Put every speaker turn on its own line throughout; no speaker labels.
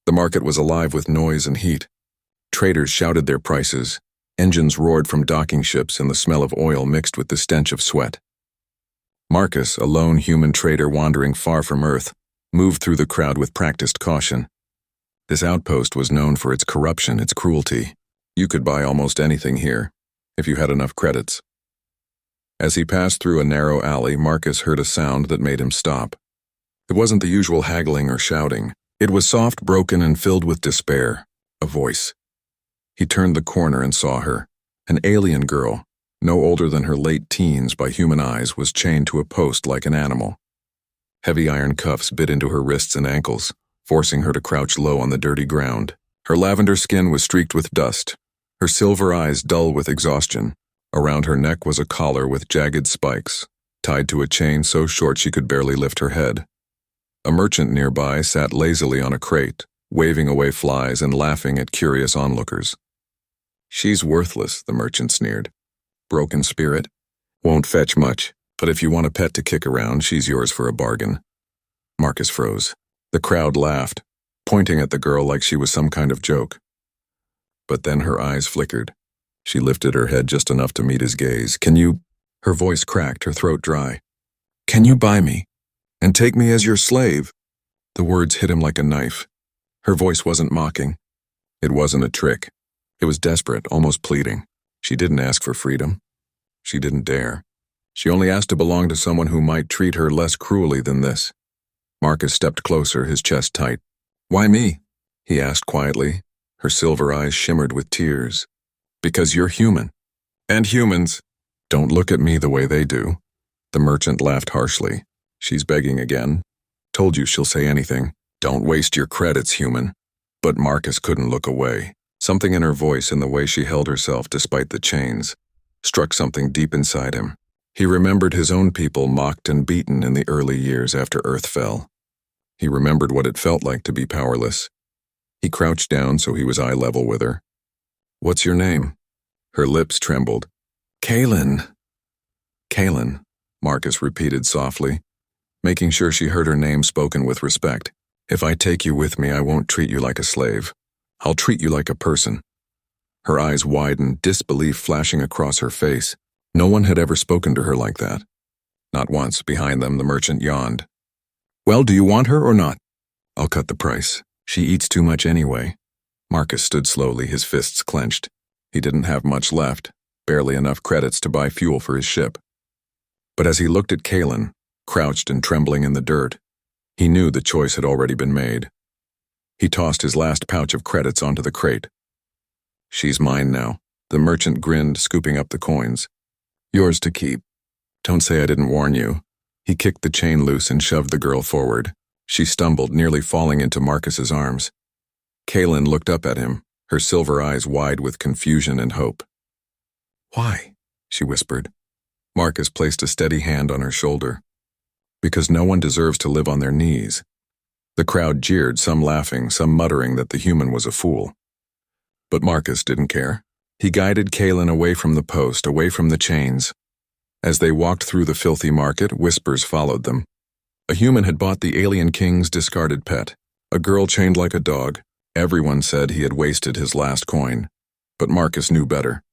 The market was alive with noise and heat. Traders shouted their prices. Engines roared from docking ships, and the smell of oil mixed with the stench of sweat. Marcus, a lone human trader wandering far from Earth, moved through the crowd with practiced caution. This outpost was known for its corruption, its cruelty. You could buy almost anything here, if you had enough credits. As he passed through a narrow alley, Marcus heard a sound that made him stop. It wasn't the usual haggling or shouting. It was soft, broken, and filled with despair. A voice. He turned the corner and saw her. An alien girl, no older than her late teens by human eyes, was chained to a post like an animal. Heavy iron cuffs bit into her wrists and ankles, forcing her to crouch low on the dirty ground. Her lavender skin was streaked with dust, her silver eyes dull with exhaustion. Around her neck was a collar with jagged spikes, tied to a chain so short she could barely lift her head. A merchant nearby sat lazily on a crate, waving away flies and laughing at curious onlookers. "She's worthless," the merchant sneered. "Broken spirit. Won't fetch much, but if you want a pet to kick around, she's yours for a bargain." Marcus froze. The crowd laughed, pointing at the girl like she was some kind of joke. But then her eyes flickered. She lifted her head just enough to meet his gaze. "Can you—" Her voice cracked, her throat dry. "Can you buy me? And take me as your slave?" The words hit him like a knife. Her voice wasn't mocking. It wasn't a trick. It was desperate, almost pleading. She didn't ask for freedom. She didn't dare. She only asked to belong to someone who might treat her less cruelly than this. Marcus stepped closer, his chest tight. "Why me?" he asked quietly. Her silver eyes shimmered with tears. "Because you're human. And humans don't look at me the way they do." The merchant laughed harshly. "She's begging again. Told you she'll say anything. Don't waste your credits, human." But Marcus couldn't look away. Something in her voice and the way she held herself despite the chains struck something deep inside him. He remembered his own people mocked and beaten in the early years after Earth fell. He remembered what it felt like to be powerless. He crouched down so he was eye level with her. "What's your name?" Her lips trembled. "Kaylin." "Kaylin," Marcus repeated softly, making sure she heard her name spoken with respect. "If I take you with me, I won't treat you like a slave. I'll treat you like a person." Her eyes widened, disbelief flashing across her face. No one had ever spoken to her like that. Not once. Behind them, the merchant yawned. "Well, do you want her or not?" "I'll cut the price. She eats too much anyway." Marcus stood slowly, his fists clenched. He didn't have much left, barely enough credits to buy fuel for his ship. But as he looked at Kaylin, crouched and trembling in the dirt, he knew the choice had already been made. He tossed his last pouch of credits onto the crate. "She's mine now." The merchant grinned, scooping up the coins. "Yours to keep. Don't say I didn't warn you." He kicked the chain loose and shoved the girl forward. She stumbled, nearly falling into Marcus's arms. Kaylin looked up at him, her silver eyes wide with confusion and hope. "Why?" she whispered. Marcus placed a steady hand on her shoulder. "Because no one deserves to live on their knees." The crowd jeered, some laughing, some muttering that the human was a fool. But Marcus didn't care. He guided Kaylin away from the post, away from the chains. As they walked through the filthy market, whispers followed them. A human had bought the alien king's discarded pet, a girl chained like a dog. Everyone said he had wasted his last coin. But Marcus knew better.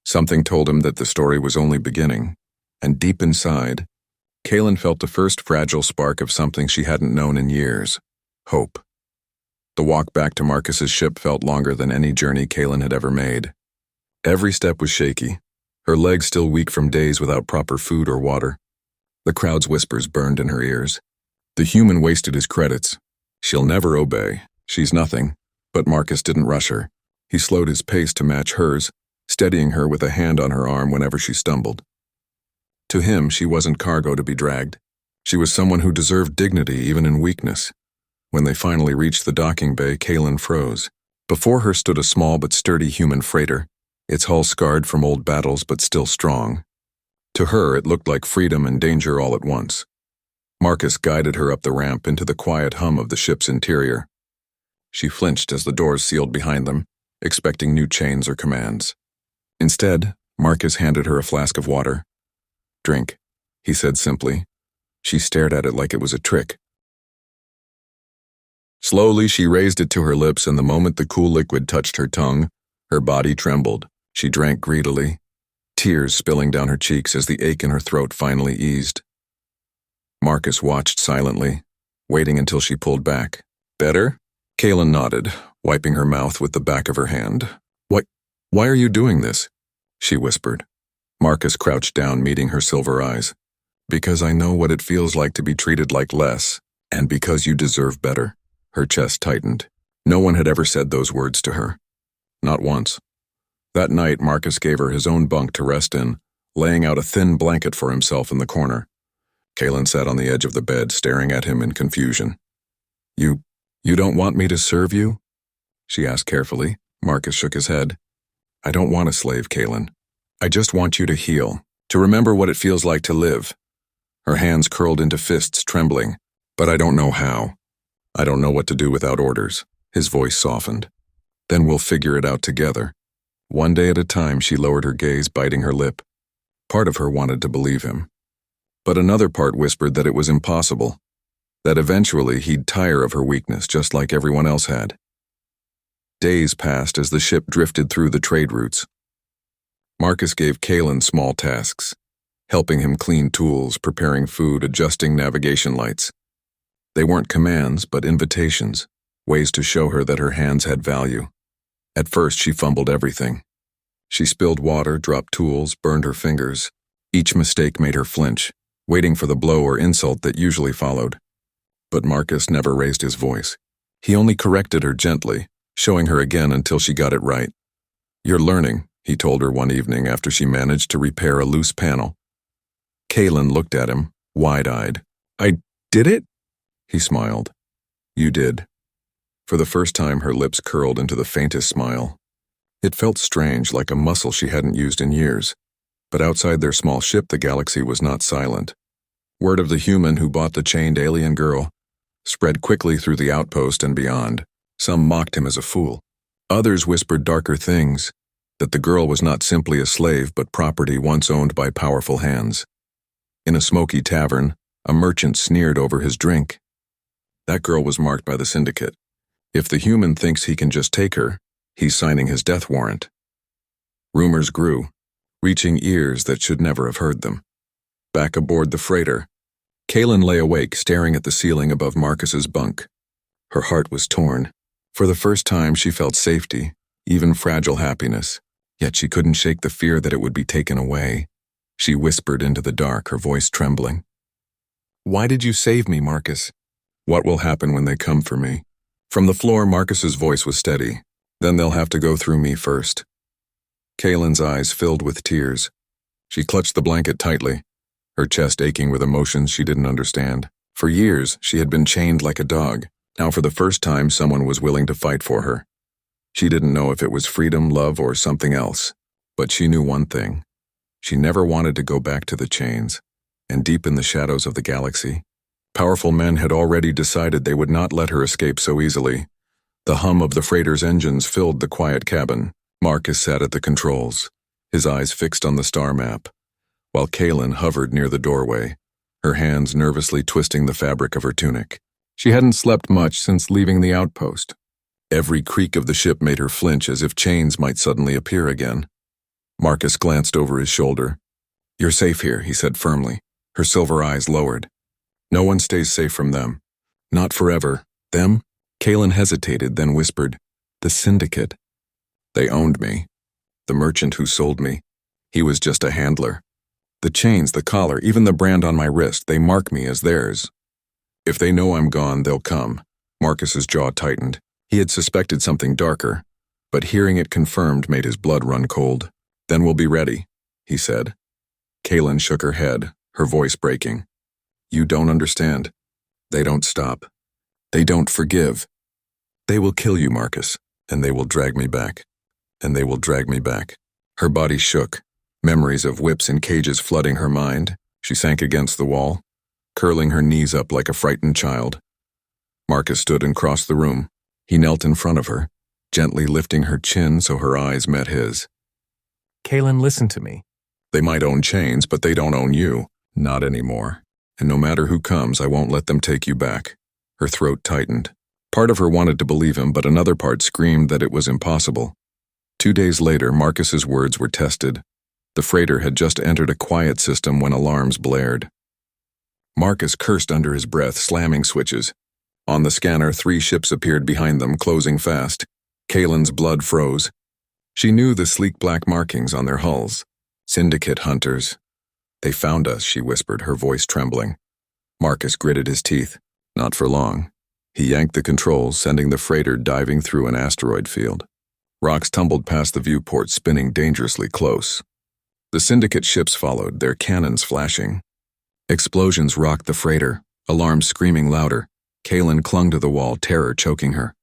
Something told him that the story was only beginning, and deep inside, Kaylin felt the first fragile spark of something she hadn't known in years: hope. The walk back to Marcus's ship felt longer than any journey Kaylin had ever made. Every step was shaky, her legs still weak from days without proper food or water. The crowd's whispers burned in her ears. The human wasted his credits. She'll never obey. She's nothing. But Marcus didn't rush her. He slowed his pace to match hers, steadying her with a hand on her arm whenever she stumbled. To him, she wasn't cargo to be dragged. She was someone who deserved dignity even in weakness. When they finally reached the docking bay, Kaylin froze. Before her stood a small but sturdy human freighter, its hull scarred from old battles but still strong. To her, it looked like freedom and danger all at once. Marcus guided her up the ramp into the quiet hum of the ship's interior. She flinched as the doors sealed behind them, expecting new chains or commands. Instead, Marcus handed her a flask of water. "Drink," he said simply. She stared at it like it was a trick. Slowly, she raised it to her lips, and the moment the cool liquid touched her tongue, her body trembled. She drank greedily, tears spilling down her cheeks as the ache in her throat finally eased. Marcus watched silently, waiting until she pulled back. Better? Kaylin nodded, wiping her mouth with the back of her hand. Why are you doing this? She whispered. Marcus crouched down, meeting her silver eyes. Because I know what it feels like to be treated like less, and because you deserve better. Her chest tightened. No one had ever said those words to her. Not once. That night, Marcus gave her his own bunk to rest in, laying out a thin blanket for himself in the corner. Kaylin sat on the edge of the bed, staring at him in confusion. You don't want me to serve you? She asked carefully. Marcus shook his head. I don't want a slave, Kaylin. I just want you to heal, to remember what it feels like to live. Her hands curled into fists, trembling. But I don't know how. I don't know what to do without orders. His voice softened. Then we'll figure it out together. One day at a time, she lowered her gaze, biting her lip. Part of her wanted to believe him. But another part whispered that it was impossible, that eventually he'd tire of her weakness just like everyone else had. Days passed as the ship drifted through the trade routes. Marcus gave Kaylin small tasks, helping him clean tools, preparing food, adjusting navigation lights. They weren't commands, but invitations, ways to show her that her hands had value. At first, she fumbled everything. She spilled water, dropped tools, burned her fingers. Each mistake made her flinch, waiting for the blow or insult that usually followed. But Marcus never raised his voice. He only corrected her gently, showing her again until she got it right. You're learning, he told her one evening after she managed to repair a loose panel. Kaylin looked at him, wide-eyed. I did it? He smiled. You did. For the first time, her lips curled into the faintest smile. It felt strange, like a muscle she hadn't used in years. But outside their small ship, the galaxy was not silent. Word of the human who bought the chained alien girl spread quickly through the outpost and beyond. Some mocked him as a fool. Others whispered darker things, that the girl was not simply a slave but property once owned by powerful hands. In a smoky tavern, a merchant sneered over his drink. That girl was marked by the syndicate. If the human thinks he can just take her, he's signing his death warrant. Rumors grew, reaching ears that should never have heard them. Back aboard the freighter, Kaylin lay awake, staring at the ceiling above Marcus's bunk. Her heart was torn. For the first time, she felt safety, even fragile happiness, yet she couldn't shake the fear that it would be taken away. She whispered into the dark, her voice trembling. Why did you save me, Marcus? What will happen when they come for me? From the floor, Marcus's voice was steady. Then they'll have to go through me first. Kaylin's eyes filled with tears. She clutched the blanket tightly, her chest aching with emotions she didn't understand. For years, she had been chained like a dog. Now for the first time, someone was willing to fight for her. She didn't know if it was freedom, love, or something else. But she knew one thing. She never wanted to go back to the chains. And deep in the shadows of the galaxy, powerful men had already decided they would not let her escape so easily. The hum of the freighter's engines filled the quiet cabin. Marcus sat at the controls, his eyes fixed on the star map, while Kaylin hovered near the doorway, her hands nervously twisting the fabric of her tunic. She hadn't slept much since leaving the outpost. Every creak of the ship made her flinch as if chains might suddenly appear again. Marcus glanced over his shoulder. You're safe here, he said firmly, her silver eyes lowered. No one stays safe from them. Not forever. Them? Kaylin hesitated, then whispered, The syndicate. They owned me. The merchant who sold me. He was just a handler. The chains, the collar, even the brand on my wrist, they mark me as theirs. If they know I'm gone, they'll come. Marcus's jaw tightened. He had suspected something darker, but hearing it confirmed made his blood run cold. Then we'll be ready, he said. Kaylin shook her head, her voice breaking. You don't understand. They don't stop. They don't forgive. They will kill you, Marcus, and they will drag me back. And they will drag me back. Her body shook, memories of whips and cages flooding her mind. She sank against the wall, curling her knees up like a frightened child. Marcus stood and crossed the room. He knelt in front of her, gently lifting her chin so her eyes met his.
Kaylin, listen to me.
They might own chains, but they don't own you. Not anymore. And no matter who comes, I won't let them take you back. Her throat tightened. Part of her wanted to believe him, but another part screamed that it was impossible. 2 days later, Marcus's words were tested. The freighter had just entered a quiet system when alarms blared. Marcus cursed under his breath, slamming switches. On the scanner, 3 ships appeared behind them, closing fast. Kaylin's blood froze. She knew the sleek black markings on their hulls. Syndicate hunters. "They found us," she whispered, her voice trembling. Marcus gritted his teeth. Not for long. He yanked the controls, sending the freighter diving through an asteroid field. Rocks tumbled past the viewport, spinning dangerously close. The Syndicate ships followed, their cannons flashing. Explosions rocked the freighter, alarms screaming louder. Kaylin clung to the wall, terror choking her.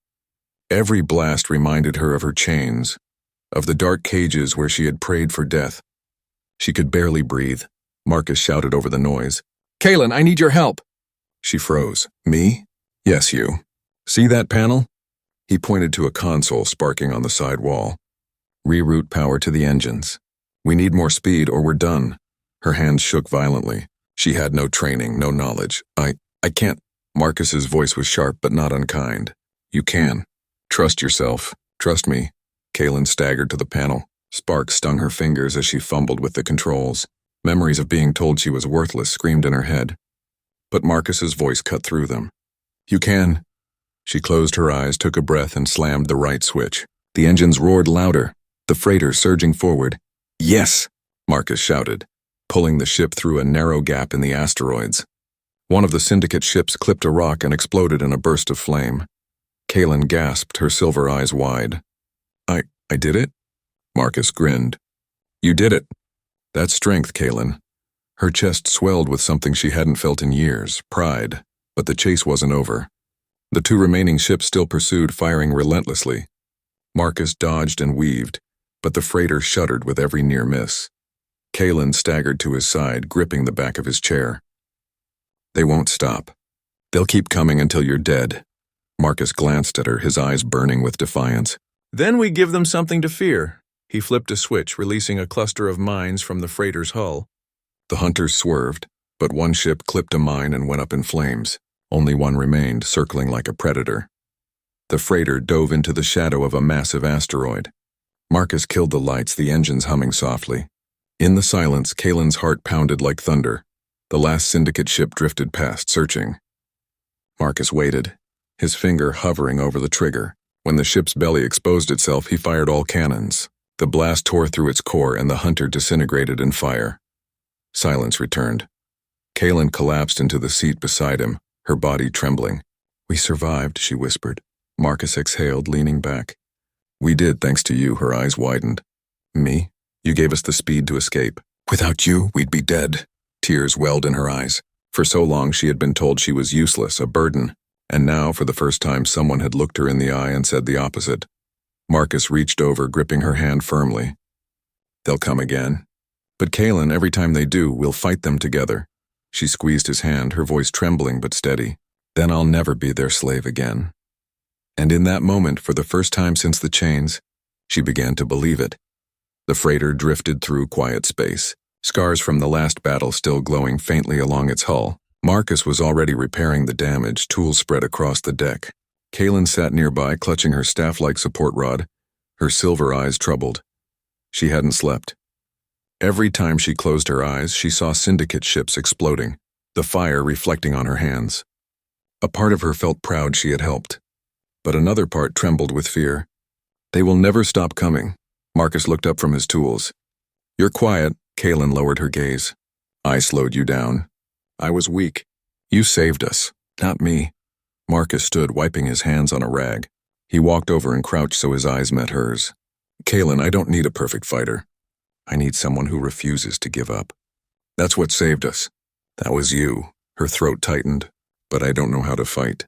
Every blast reminded her of her chains, of the dark cages where she had prayed for death. She could barely breathe. Marcus shouted over the noise. "Kaylin, I need your help!" She froze. "Me?" "Yes, you. See that panel?" He pointed to a console sparking on the side wall. "Reroute power to the engines. We need more speed or we're done." Her hands shook violently. She had no training, no knowledge. I can't." Marcus's voice was sharp but not unkind. "You can. Trust yourself. Trust me." Kaylin staggered to the panel. Sparks stung her fingers as she fumbled with the controls. Memories of being told she was worthless screamed in her head. But Marcus's voice cut through them. "You can." She closed her eyes, took a breath, and slammed the right switch. The engines roared louder, the freighter surging forward. "Yes!" Marcus shouted, pulling the ship through a narrow gap in the asteroids. One of the Syndicate ships clipped a rock and exploded in a burst of flame. Kaylin gasped, her silver eyes wide. I did it?" Marcus grinned. "You did it. That's strength, Kaylin." Her chest swelled with something she hadn't felt in years, pride, but the chase wasn't over. The 2 remaining ships still pursued, firing relentlessly. Marcus dodged and weaved, but the freighter shuddered with every near miss. Kaylin staggered to his side, gripping the back of his chair. "They won't stop. They'll keep coming until you're dead." Marcus glanced at her, his eyes burning with defiance. "Then we give them something to fear." He flipped a switch, releasing a cluster of mines from the freighter's hull. The hunters swerved, but one ship clipped a mine and went up in flames. Only one remained, circling like a predator. The freighter dove into the shadow of a massive asteroid. Marcus killed the lights, the engines humming softly. In the silence, Kaylin's heart pounded like thunder. The last Syndicate ship drifted past, searching. Marcus waited, his finger hovering over the trigger. When the ship's belly exposed itself, he fired all cannons. The blast tore through its core and the hunter disintegrated in fire. Silence returned. Kaylin collapsed into the seat beside him, her body trembling. "We survived," she whispered. Marcus exhaled, leaning back. "We did, thanks to you," her eyes widened. "Me? You gave us the speed to escape. Without you, we'd be dead." Tears welled in her eyes. For so long she had been told she was useless, a burden, and now, for the first time, someone had looked her in the eye and said the opposite. Marcus reached over, gripping her hand firmly. "They'll come again. But Kaylin, every time they do, we'll fight them together." She squeezed his hand, her voice trembling but steady. "Then I'll never be their slave again." And in that moment, for the first time since the chains, she began to believe it. The freighter drifted through quiet space, scars from the last battle still glowing faintly along its hull. Marcus was already repairing the damage, tools spread across the deck. Kaylin sat nearby, clutching her staff-like support rod, her silver eyes troubled. She hadn't slept. Every time she closed her eyes, she saw Syndicate ships exploding, the fire reflecting on her hands. A part of her felt proud she had helped, but another part trembled with fear. "They will never stop coming." Marcus looked up from his tools. "You're quiet." Kaylin lowered her gaze. "I slowed you down. I was weak. You saved us, not me." Marcus stood, wiping his hands on a rag. He walked over and crouched so his eyes met hers. "Kaylin, I don't need a perfect fighter. I need someone who refuses to give up. That's what saved us. That was you." Her throat tightened. "But I don't know how to fight.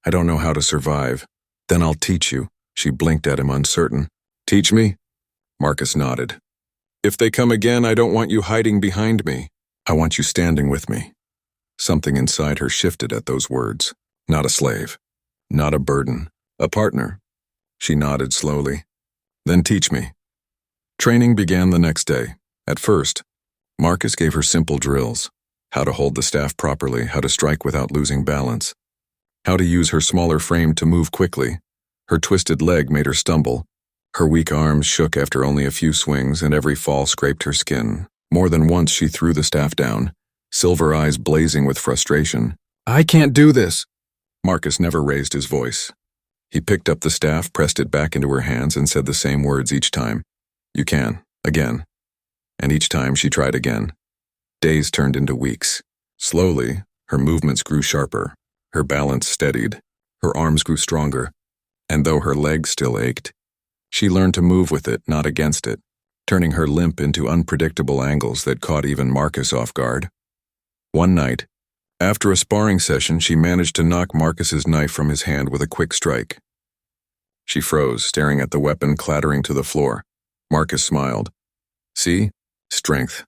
I don't know how to survive." "Then I'll teach you." She blinked at him, uncertain. "Teach me?" Marcus nodded. "If they come again, I don't want you hiding behind me. I want you standing with me." Something inside her shifted at those words. Not a slave. Not a burden. A partner. She nodded slowly. "Then teach me." Training began the next day. At first, Marcus gave her simple drills. How to hold the staff properly, how to strike without losing balance. how to use her smaller frame to move quickly. Her twisted leg made her stumble. Her weak arms shook after only a few swings, and every fall scraped her skin. More than once she threw the staff down, silver eyes blazing with frustration. "I can't do this!" Marcus never raised his voice. He picked up the staff, pressed it back into her hands, and said the same words each time. "You can. Again." And each time she tried again. Days turned into weeks. Slowly, her movements grew sharper. Her balance steadied. Her arms grew stronger. And though her legs still ached, she learned to move with it, not against it, turning her limp into unpredictable angles that caught even Marcus off guard. One night, after a sparring session, she managed to knock Marcus's knife from his hand with a quick strike. She froze, staring at the weapon clattering to the floor. Marcus smiled. "See? Strength."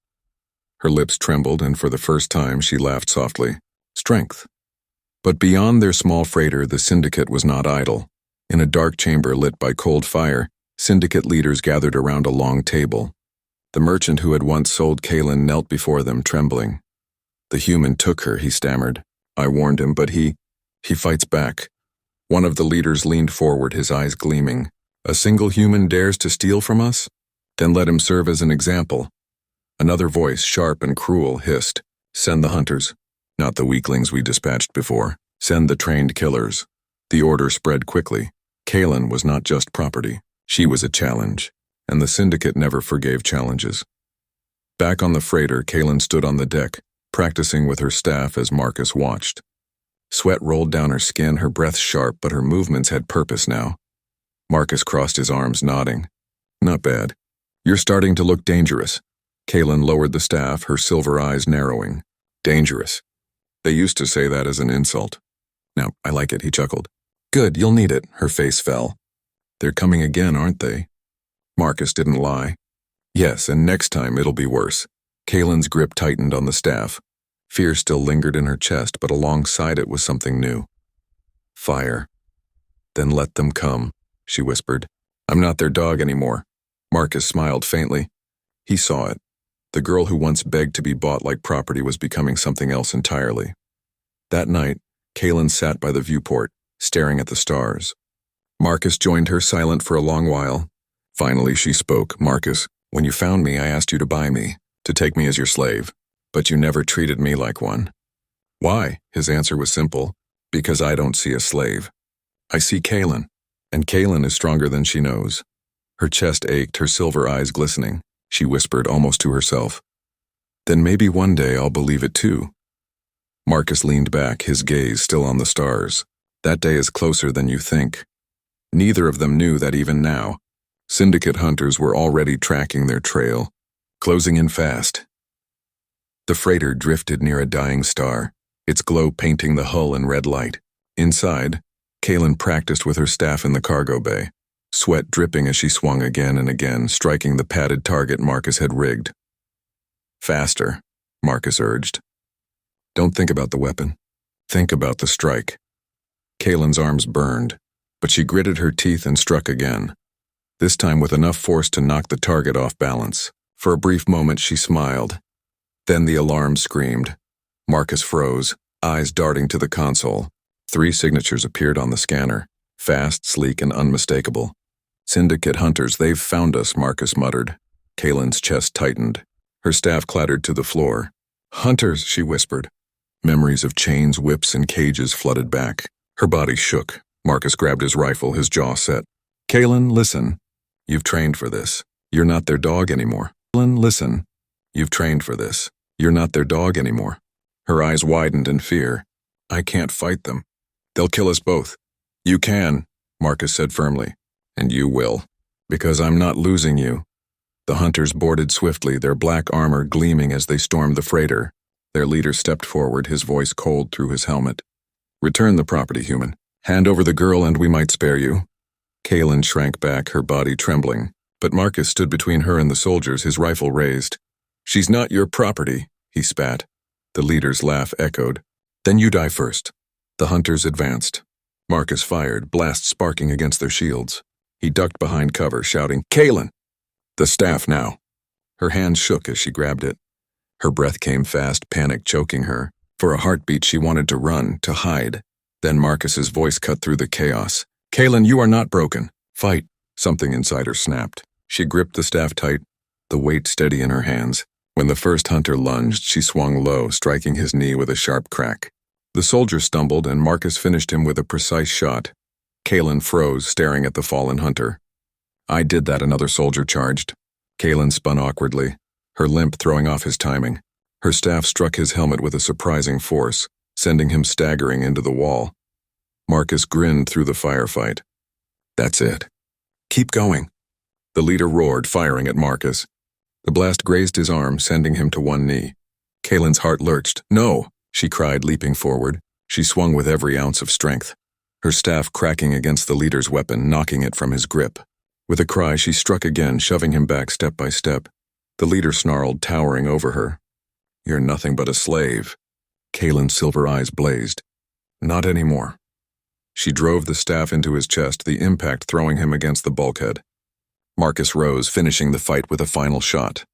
Her lips trembled, and for the first time she laughed softly. Strength. But beyond their small freighter, the syndicate was not idle. In a dark chamber lit by cold fire, syndicate leaders gathered around a long table. The merchant who had once sold Kaylin knelt before them, trembling. "The human took her," he stammered. "I warned him, but he fights back." One of the leaders leaned forward, his eyes gleaming. "A single human dares to steal from us? Then let him serve as an example." Another voice, sharp and cruel, hissed, "Send the hunters. Not the weaklings we dispatched before. Send the trained killers." The order spread quickly. Kaylin was not just property. She was a challenge, and the syndicate never forgave challenges. Back on the freighter, Kaylin stood on the deck, practicing with her staff as Marcus watched. Sweat rolled down her skin, her breath sharp, but her movements had purpose now. Marcus crossed his arms, nodding. "Not bad. You're starting to look dangerous." Kaylin lowered the staff, her silver eyes narrowing. "Dangerous. They used to say that as an insult. Now, I like it," he chuckled. "Good, you'll need it." Her face fell. "They're coming again, aren't they?" Marcus didn't lie. "Yes, and next time it'll be worse." Kaylin's grip tightened on the staff. Fear still lingered in her chest, but alongside it was something new. "Fire." "Then let them come," she whispered. "I'm not their dog anymore." Marcus smiled faintly. He saw it. The girl who once begged to be bought like property was becoming something else entirely. That night, Kaylin sat by the viewport, staring at the stars. Marcus joined her, silent for a long while. Finally, she spoke. "Marcus, when you found me, I asked you to buy me, to take me as your slave, but you never treated me like one." "Why?" His answer was simple. "Because I don't see a slave. I see Kaylin, and Kaylin is stronger than she knows." Her chest ached, her silver eyes glistening. She whispered, almost to herself, "Then maybe one day I'll believe it too." Marcus leaned back, his gaze still on the stars. That day is closer than you think. Neither of them knew that even now, syndicate hunters were already tracking their trail, closing in fast. The freighter drifted near a dying star, its glow painting the hull in red light. Inside, Kaylin practiced with her staff in the cargo bay, sweat dripping as she swung again and again, striking the padded target Marcus had rigged. "Faster," Marcus urged. "Don't think about the weapon. Think about the strike." Kaylin's arms burned, but she gritted her teeth and struck again, this time with enough force to knock the target off balance. For a brief moment she smiled. Then the alarm screamed. Marcus froze, eyes darting to the console. 3 signatures appeared on the scanner, fast, sleek, and unmistakable. "Syndicate hunters, they've found us," Marcus muttered. Kaylin's chest tightened. Her staff clattered to the floor. "Hunters," she whispered. Memories of chains, whips, and cages flooded back. Her body shook. Marcus grabbed his rifle, his jaw set. "Kaylin, listen. You've trained for this. You're not their dog anymore." "Kaylin, listen. You've trained for this. You're not their dog anymore." Her eyes widened in fear. "I can't fight them. They'll kill us both." "You can," Marcus said firmly. "And you will. Because I'm not losing you." The hunters boarded swiftly, their black armor gleaming as they stormed the freighter. Their leader stepped forward, his voice cold through his helmet. "Return the property, human. Hand over the girl and we might spare you." Kaylin shrank back, her body trembling. But Marcus stood between her and the soldiers, his rifle raised. "She's not your property," he spat. The leader's laugh echoed. "Then you die first." The hunters advanced. Marcus fired, blasts sparking against their shields. He ducked behind cover, shouting, "Kaylin! The staff now." Her hand shook as she grabbed it. Her breath came fast, panic choking her. For a heartbeat she wanted to run, to hide. Then Marcus's voice cut through the chaos. "Kaylin, you are not broken. Fight." Something inside her snapped. She gripped the staff tight, the weight steady in her hands. When the first hunter lunged, she swung low, striking his knee with a sharp crack. The soldier stumbled, and Marcus finished him with a precise shot. Kaylin froze, staring at the fallen hunter. "I did that," another soldier charged. Kaylin spun awkwardly, her limp throwing off his timing. Her staff struck his helmet with a surprising force, sending him staggering into the wall. Marcus grinned through the firefight. "That's it. Keep going." The leader roared, firing at Marcus. The blast grazed his arm, sending him to one knee. Kaylin's heart lurched. "No!" she cried, leaping forward. She swung with every ounce of strength, her staff cracking against the leader's weapon, knocking it from his grip. With a cry, she struck again, shoving him back step by step. The leader snarled, towering over her. "You're nothing but a slave." Kaylin's silver eyes blazed. "Not anymore." She drove the staff into his chest, the impact throwing him against the bulkhead. Marcus rose, finishing the fight with a final shot.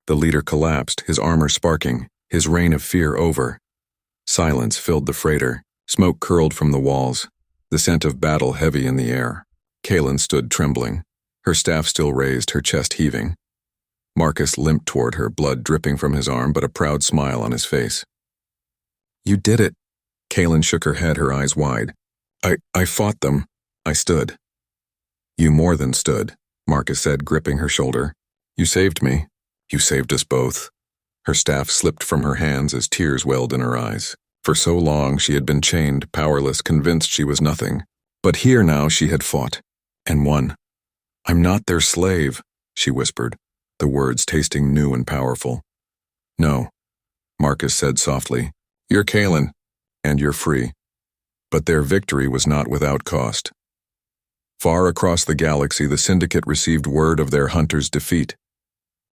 The leader collapsed, his armor sparking, his reign of fear over. Silence filled the freighter. Smoke curled from the walls, the scent of battle heavy in the air. Kaylin stood trembling, her staff still raised, her chest heaving. Marcus limped toward her, blood dripping from his arm, but a proud smile on his face. "You did it." Kaylin shook her head, her eyes wide. I fought them. I stood." "You more than stood," Marcus said, gripping her shoulder. "You saved me. You saved us both." Her staff slipped from her hands as tears welled in her eyes. For so long she had been chained, powerless, convinced she was nothing. But here now she had fought, and won. "I'm not their slave," she whispered, the words tasting new and powerful. "No," Marcus said softly. "You're Kaylin, and you're free." But their victory was not without cost. Far across the galaxy, the Syndicate received word of their hunter's defeat.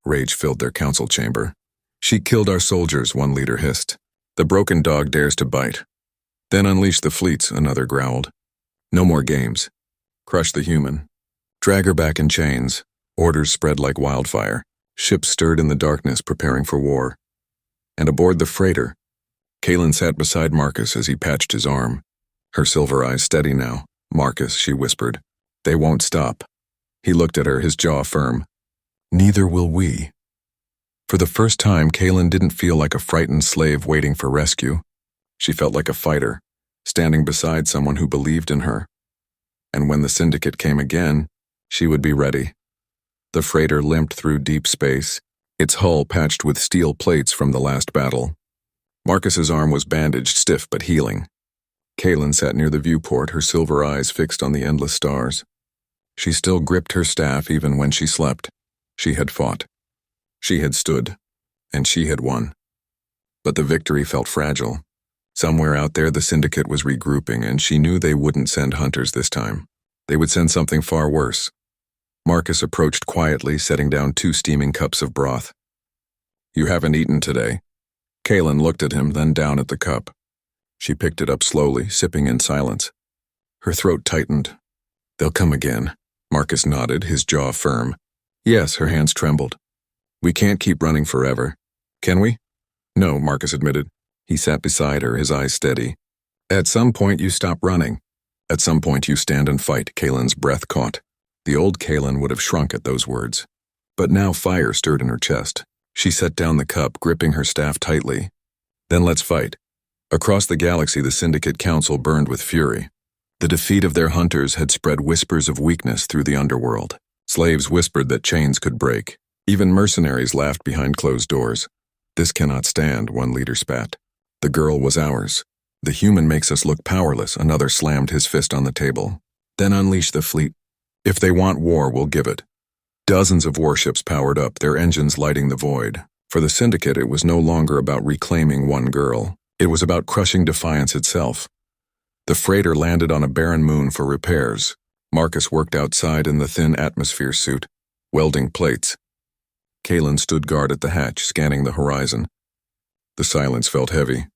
Rage filled their council chamber. "She killed our soldiers," one leader hissed. "The broken dog dares to bite." "Then unleash the fleets," another growled. "No more games. Crush the human. Drag her back in chains." Orders spread like wildfire. Ships stirred in the darkness, preparing for war. And aboard the freighter, Kaylin sat beside Marcus as he patched his arm. Her silver eyes steady now. "Marcus," she whispered, "they won't stop." He looked at her, his jaw firm. "Neither will we." For the first time, Kaylin didn't feel like a frightened slave waiting for rescue. She felt like a fighter, standing beside someone who believed in her. And when the Syndicate came again, she would be ready. The freighter limped through deep space, its hull patched with steel plates from the last battle. Marcus's arm was bandaged, stiff but healing. Kaylin sat near the viewport, her silver eyes fixed on the endless stars. She still gripped her staff even when she slept. She had fought. She had stood. And she had won. But the victory felt fragile. Somewhere out there the Syndicate was regrouping, and she knew they wouldn't send hunters this time. They would send something far worse. Marcus approached quietly, setting down 2 steaming cups of broth. "You haven't eaten today." Kaylin looked at him, then down at the cup. She picked it up slowly, sipping in silence. Her throat tightened. "They'll come again." Marcus nodded, his jaw firm. "Yes," her hands trembled. "We can't keep running forever. Can we?" "No," Marcus admitted. He sat beside her, his eyes steady. "At some point you stop running. At some point you stand and fight." Kaylin's breath caught. The old Kaylin would have shrunk at those words. But now fire stirred in her chest. She set down the cup, gripping her staff tightly. "Then let's fight." Across the galaxy, the Syndicate Council burned with fury. The defeat of their hunters had spread whispers of weakness through the underworld. Slaves whispered that chains could break. Even mercenaries laughed behind closed doors. "This cannot stand," one leader spat. "The girl was ours. The human makes us look powerless," another slammed his fist on the table. "Then unleash the fleet. If they want war, we'll give it." Dozens of warships powered up, their engines lighting the void. For the Syndicate, it was no longer about reclaiming one girl. It was about crushing Defiance itself. The freighter landed on a barren moon for repairs. Marcus worked outside in the thin atmosphere suit, welding plates. Kaylin stood guard at the hatch, scanning the horizon. The silence felt heavy.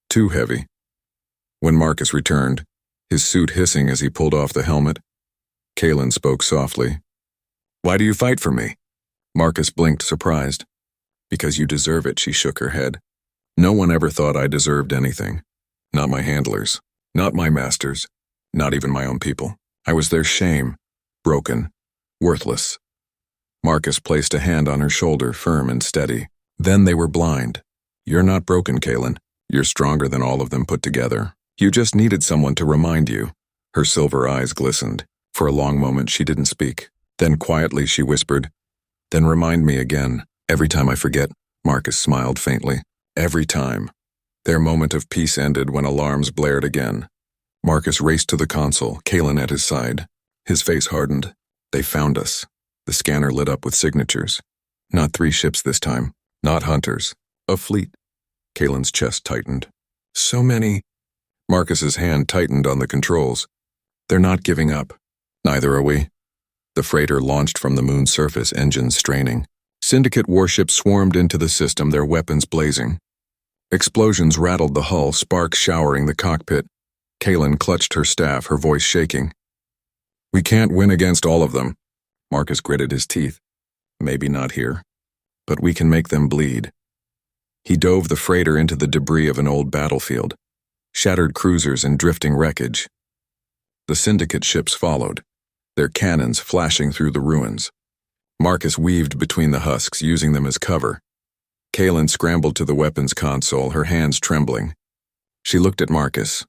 Too heavy. When Marcus returned, his suit hissing as he pulled off the helmet, Kaylin spoke softly. "Why do you fight for me?" Marcus blinked, surprised. "Because you deserve it," she shook her head. "No one ever thought I deserved anything. Not my handlers. Not my masters, not even my own people. I was their shame, broken, worthless. Marcus placed a hand on her shoulder, firm and steady. Then they were blind. You're not broken, Kaelin. You're stronger than all of them put together. You just needed someone to remind you. Her silver eyes glistened. For a long moment she didn't speak. Then quietly she whispered, "Then remind me again. Every time I forget." Marcus smiled faintly. Every time. Their moment of peace ended when alarms blared again. Marcus raced to the console, Kaelin at his side. His face hardened. They found us. The scanner lit up with signatures. Not 3 ships this time. Not hunters. A fleet. Kaelin's chest tightened. So many. Marcus's hand tightened on the controls. They're not giving up. Neither are we. The freighter launched from the moon's surface, engines straining. Syndicate warships swarmed into the system, their weapons blazing. Explosions rattled the hull, sparks showering the cockpit. Kaelin clutched her staff, her voice shaking. We can't win against all of them. Marcus gritted his teeth. Maybe not here. But we can make them bleed. He dove the freighter into the debris of an old battlefield. Shattered cruisers and drifting wreckage. The Syndicate ships followed, their cannons flashing through the ruins. Marcus weaved between the husks, using them as cover. Kaelin scrambled to the weapons console, her hands trembling. She looked at Marcus.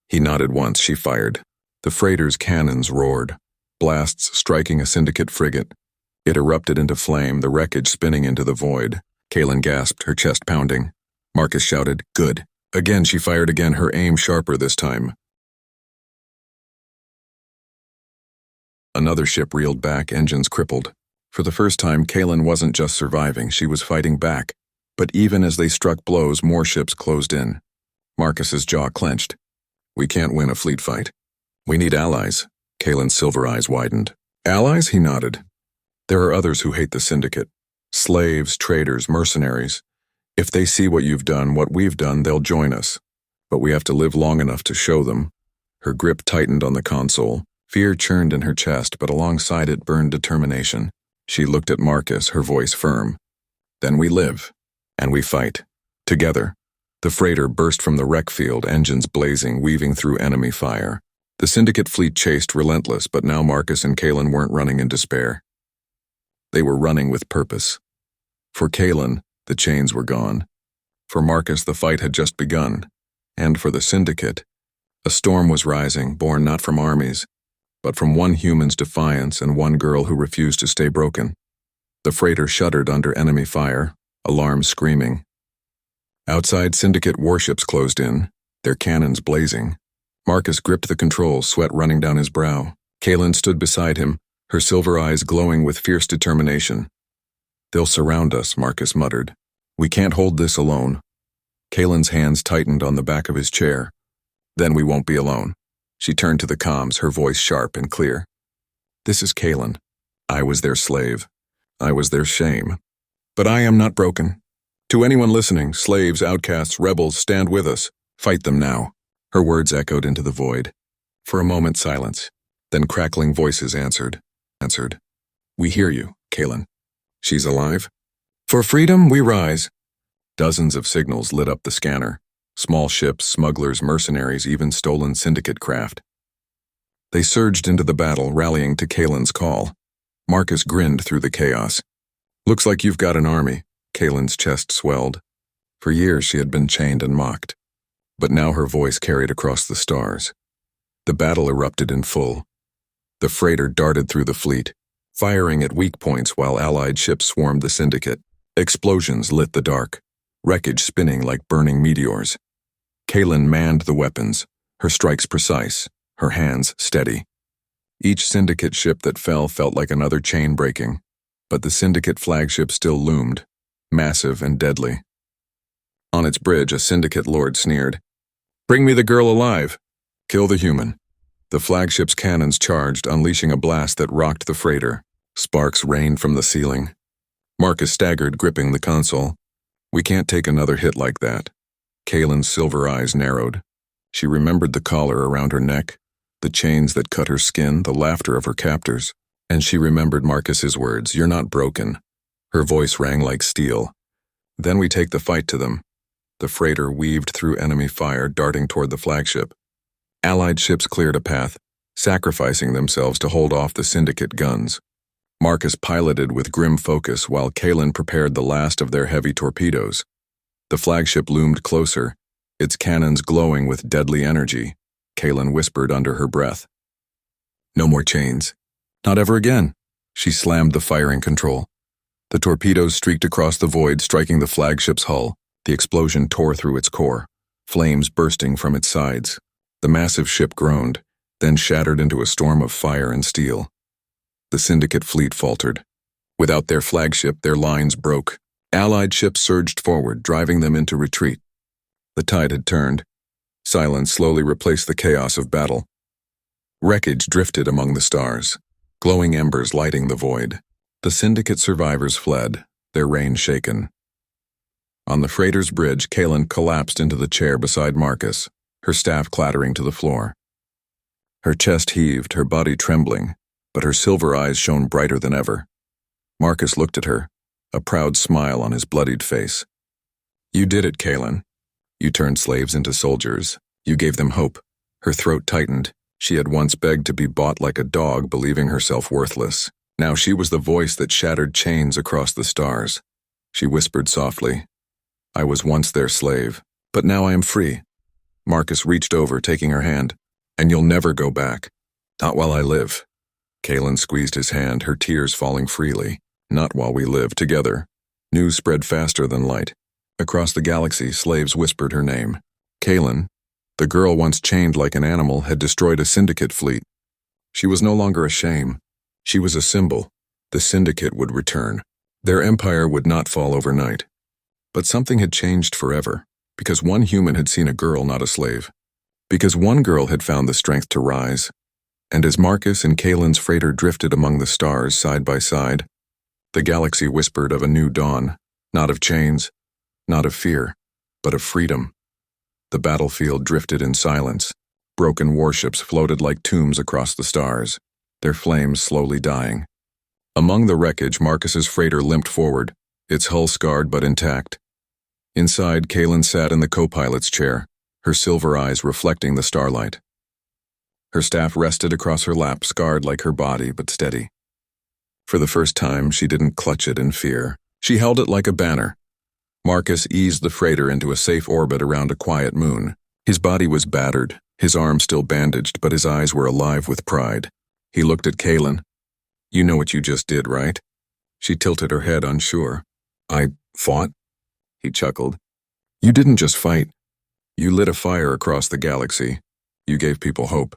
He nodded once. She fired. The freighter's cannons roared, blasts striking a Syndicate frigate. It erupted into flame, the wreckage spinning into the void. Kaelin gasped, her chest pounding. Marcus shouted, "Good." Again she fired again, her aim sharper this time. Another ship reeled back, engines crippled. For the first time, Kaelin wasn't just surviving, she was fighting back. But even as they struck blows, more ships closed in. Marcus's jaw clenched. We can't win a fleet fight. We need allies. Kaelin's silver eyes widened. Allies? He nodded. There are others who hate the Syndicate. Slaves, traitors, mercenaries. If they see what you've done, what we've done, they'll join us. But we have to live long enough to show them. Her grip tightened on the console. Fear churned in her chest, but alongside it burned determination. She looked at Marcus, her voice firm. Then we live. And we fight. Together. The freighter burst from the wreck field, engines blazing, weaving through enemy fire. The Syndicate fleet chased, relentless, but now Marcus and Kaelin weren't running in despair. They were running with purpose. For Kaelin, the chains were gone. For Marcus, the fight had just begun. And for the Syndicate, a storm was rising, born not from armies, but from one human's defiance and one girl who refused to stay broken. The freighter shuddered under enemy fire, alarms screaming. Outside, Syndicate warships closed in, their cannons blazing. Marcus gripped the controls, sweat running down his brow. Kaelin stood beside him, her silver eyes glowing with fierce determination. They'll surround us, Marcus muttered. We can't hold this alone. Kaelin's hands tightened on the back of his chair. Then we won't be alone. She turned to the comms, her voice sharp and clear. This is Kaelin. I was their slave. I was their shame. But I am not broken. To anyone listening, slaves, outcasts, rebels, stand with us. Fight them now. Her words echoed into the void. For a moment, silence. Then crackling voices answered. We hear you, Kaelin. She's alive? For freedom, we rise. Dozens of signals lit up the scanner. Small ships, smugglers, mercenaries, even stolen Syndicate craft. They surged into the battle, rallying to Kaelin's call. Marcus grinned through the chaos. Looks like you've got an army. Kaelin's chest swelled. For years she had been chained and mocked. But now her voice carried across the stars. The battle erupted in full. The freighter darted through the fleet, firing at weak points while Allied ships swarmed the Syndicate. Explosions lit the dark, wreckage spinning like burning meteors. Kaelin manned the weapons, her strikes precise, her hands steady. Each Syndicate ship that fell felt like another chain breaking, but the Syndicate flagship still loomed, massive and deadly. On its bridge, a Syndicate lord sneered, "Bring me the girl alive. Kill the human." The flagship's cannons charged, unleashing a blast that rocked the freighter. Sparks rained from the ceiling. Marcus staggered, gripping the console. We can't take another hit like that. Kaelin's silver eyes narrowed. She remembered the collar around her neck, the chains that cut her skin, the laughter of her captors. And she remembered Marcus's words, "You're not broken." Her voice rang like steel. Then we take the fight to them. The freighter weaved through enemy fire, darting toward the flagship. Allied ships cleared a path, sacrificing themselves to hold off the Syndicate guns. Marcus piloted with grim focus while Kaelin prepared the last of their heavy torpedoes. The flagship loomed closer, its cannons glowing with deadly energy. Kaelin whispered under her breath. "No more chains. Not ever again." She slammed the firing control. The torpedoes streaked across the void, striking the flagship's hull. The explosion tore through its core, flames bursting from its sides. The massive ship groaned, then shattered into a storm of fire and steel. The Syndicate fleet faltered. Without their flagship, their lines broke. Allied ships surged forward, driving them into retreat. The tide had turned. Silence slowly replaced the chaos of battle. Wreckage drifted among the stars, glowing embers lighting the void. The Syndicate survivors fled, their reign shaken. On the freighter's bridge, Kaelin collapsed into the chair beside Marcus, her staff clattering to the floor. Her chest heaved, her body trembling, but her silver eyes shone brighter than ever. Marcus looked at her, a proud smile on his bloodied face. "You did it, Kaelin. You turned slaves into soldiers. You gave them hope." Her throat tightened. She had once begged to be bought like a dog, believing herself worthless. Now she was the voice that shattered chains across the stars. She whispered softly, "I was once their slave, but now I am free." Marcus reached over, taking her hand. "And you'll never go back. Not while I live." Kaelin squeezed his hand, her tears falling freely. "Not while we live together." News spread faster than light. Across the galaxy, slaves whispered her name. Kaelin, the girl once chained like an animal, had destroyed a Syndicate fleet. She was no longer a shame. She was a symbol. The Syndicate would return. Their empire would not fall overnight. But something had changed forever, because one human had seen a girl, not a slave. Because one girl had found the strength to rise. And as Marcus and Kaelin's freighter drifted among the stars side by side, the galaxy whispered of a new dawn, not of chains, not of fear, but of freedom. The battlefield drifted in silence. Broken warships floated like tombs across the stars, their flames slowly dying. Among the wreckage, Marcus's freighter limped forward, its hull scarred but intact. Inside, Kaelin sat in the co-pilot's chair, her silver eyes reflecting the starlight. Her staff rested across her lap, scarred like her body, but steady. For the first time, she didn't clutch it in fear. She held it like a banner. Marcus eased the freighter into a safe orbit around a quiet moon. His body was battered, his arm still bandaged, but his eyes were alive with pride. He looked at Kaelin. "You know what you just did, right?" She tilted her head, unsure. "I fought?" He chuckled. "You didn't just fight. You lit a fire across the galaxy. You gave people hope."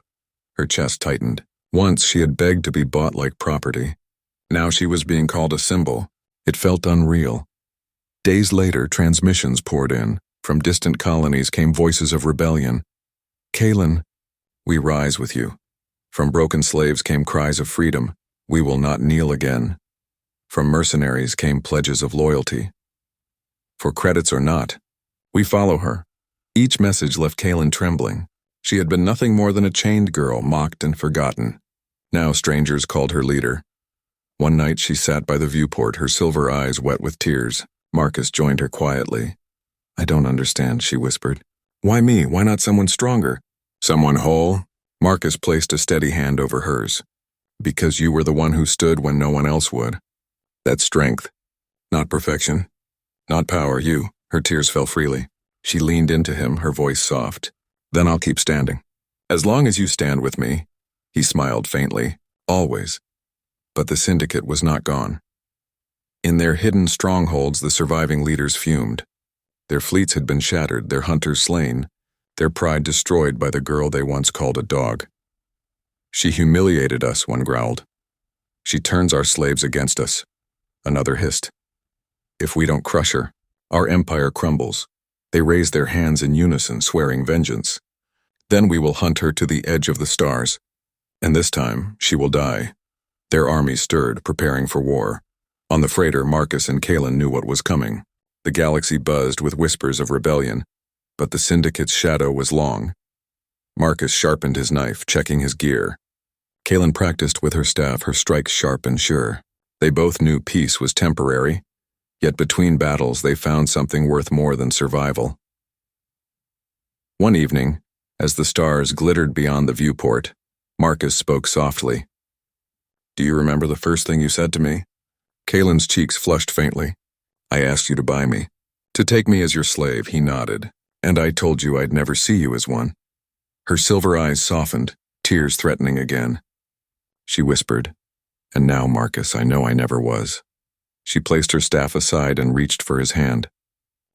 Her chest tightened. Once she had begged to be bought like property. Now she was being called a symbol. It felt unreal. Days later, transmissions poured in. From distant colonies came voices of rebellion. "Kaelin, we rise with you." From broken slaves came cries of freedom. "We will not kneel again." From mercenaries came pledges of loyalty. For credits or not, we follow her. Each message left Kaelin trembling. She had been nothing more than a chained girl, mocked and forgotten. Now strangers called her leader. One night she sat by the viewport, her silver eyes wet with tears. Marcus joined her quietly. "I don't understand," she whispered. "Why me? Why not someone stronger? Someone whole?" Marcus placed a steady hand over hers. "Because you were the one who stood when no one else would. That's strength, not perfection, not power. You." Her tears fell freely. She leaned into him, her voice soft. "Then I'll keep standing. As long as you stand with me." He smiled faintly. "Always." But the Syndicate was not gone. In their hidden strongholds, the surviving leaders fumed. Their fleets had been shattered, their hunters slain, their pride destroyed by the girl they once called a dog. "She humiliated us," one growled. "She turns our slaves against us," another hissed. "If we don't crush her, our empire crumbles." They raised their hands in unison, swearing vengeance. "Then we will hunt her to the edge of the stars. And this time, she will die." Their armies stirred, preparing for war. On the freighter, Marcus and Kaelin knew what was coming. The galaxy buzzed with whispers of rebellion, but the Syndicate's shadow was long. Marcus sharpened his knife, checking his gear. Kaelin practiced with her staff, her strikes sharp and sure. They both knew peace was temporary, yet between battles they found something worth more than survival. One evening, As the stars glittered beyond the viewport, Marcus spoke softly. "Do you remember the first thing you said to me?" Kalen's cheeks flushed faintly. "I asked you to buy me. To take me as your slave," he nodded. "And I told you I'd never see you as one." Her silver eyes softened, tears threatening again. She whispered, "And now, Marcus, I know I never was." She placed her staff aside and reached for his hand.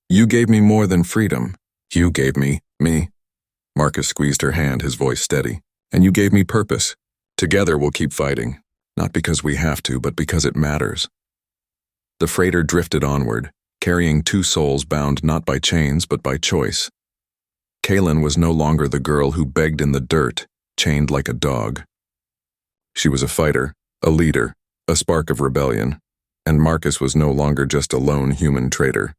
"You gave me more than freedom. You gave me. Marcus squeezed her hand, his voice steady. "And you gave me purpose. Together we'll keep fighting. Not because we have to, but because it matters." The freighter drifted onward, carrying two souls bound not by chains but by choice. Kalen was no longer the girl who begged in the dirt, chained like a dog. She was a fighter, a leader, a spark of rebellion, and Marcus was no longer just a lone human traitor.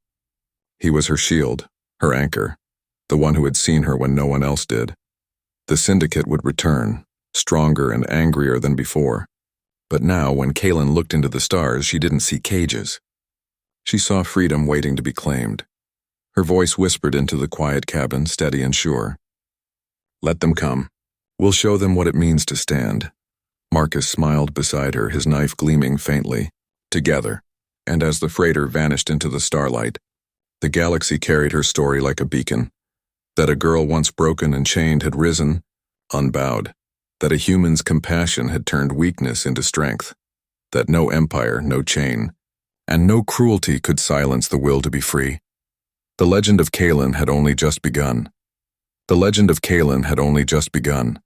He was her shield, her anchor, the one who had seen her when no one else did. The syndicate would return, stronger and angrier than before. But now, when Kalen looked into the stars, she didn't see cages. She saw freedom waiting to be claimed. Her voice whispered into the quiet cabin, steady and sure. "Let them come. We'll show them what it means to stand." Marcus smiled beside her, his knife gleaming faintly. Together, and as the freighter vanished into the starlight, the galaxy carried her story like a beacon. That a girl once broken and chained had risen, unbowed. That a human's compassion had turned weakness into strength. That no empire, no chain, and no cruelty could silence the will to be free. The legend of Kalen had only just begun. The legend of Kalen had only just begun.